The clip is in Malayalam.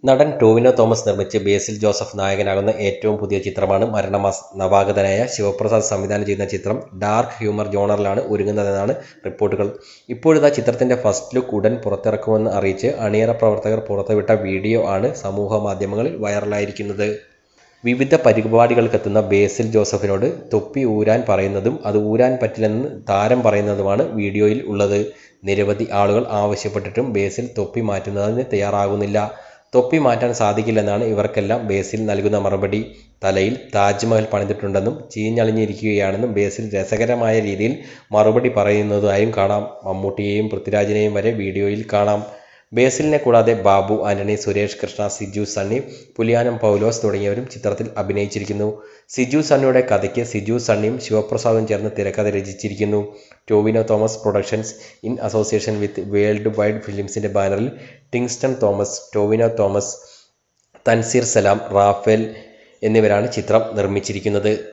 നടൻ ടൊവിനോ തോമസ് നിർമ്മിച്ച് ബേസിൽ ജോസഫ് നായകനാകുന്ന ഏറ്റവും പുതിയ ചിത്രമാണ് മരണമാസ്. നവാഗതനായ ശിവപ്രസാദ് സംവിധാനം ചെയ്യുന്ന ചിത്രം ഡാർക്ക് ഹ്യൂമർ ജോണറിലാണ് ഒരുങ്ങുന്നതെന്നാണ് റിപ്പോർട്ടുകൾ. ഇപ്പോഴിതാ ചിത്രത്തിന്റെ ഫസ്റ്റ് ലുക്ക് ഉടൻ പുറത്തിറക്കുമെന്ന് അറിയിച്ച് അണിയറ പ്രവർത്തകർ പുറത്തുവിട്ട വീഡിയോ ആണ് സമൂഹ മാധ്യമങ്ങളിൽ വൈറലായിരിക്കുന്നത്. വിവിധ പരിപാടികൾക്കെത്തുന്ന ബേസിൽ ജോസഫിനോട് തൊപ്പി ഊരാൻ പറയുന്നതും അത് ഊരാൻ പറ്റില്ലെന്ന് താരം പറയുന്നതുമാണ് വീഡിയോയിൽ ഉള്ളത്. നിരവധി ആളുകൾ ആവശ്യപ്പെട്ടിട്ടും ബേസിൽ തൊപ്പി മാറ്റുന്നതിന് തയ്യാറാകുന്നില്ല. തൊപ്പി മാറ്റാൻ സാധിക്കില്ലെന്നാണ് ഇവർക്കെല്ലാം ബേസിൽ നൽകുന്ന മറുപടി. തലയിൽ താജ്മഹൽ പണിതിട്ടുണ്ടെന്നും ചീഞ്ഞളിഞ്ഞിരിക്കുകയാണെന്നും ബേസിൽ രസകരമായ രീതിയിൽ മറുപടി പറയുന്നതായും കാണാം. മമ്മൂട്ടിയെയും പൃഥ്വിരാജിനെയും വരെ വീഡിയോയിൽ കാണാം. ബേസിലിനെ കൂടാതെ ബാബു ആന്റണി, സുരേഷ് കൃഷ്ണ, സിജു സണ്ണി, പുലിയാനം പൗലോസ് തുടങ്ങിയവരും ചിത്രത്തിൽ അഭിനയിച്ചിരിക്കുന്നു. സിജു സണ്ണിയുടെ കഥയ്ക്ക് സിജു സണ്ണിയും ശിവപ്രസാദും ചേർന്ന് തിരക്കഥ രചിച്ചിരിക്കുന്നു. Tovino Thomas productions in association with world wide ഫിലിംസിന്റെ ബാനറിൽ ടിങ്സ്റ്റൺ തോമസ്, ടൊവിനോ തോമസ്, തൻസീർ സലാം, റാഫേൽ എന്നിവരാണ് ചിത്രം നിർമ്മിച്ചിരിക്കുന്നത്.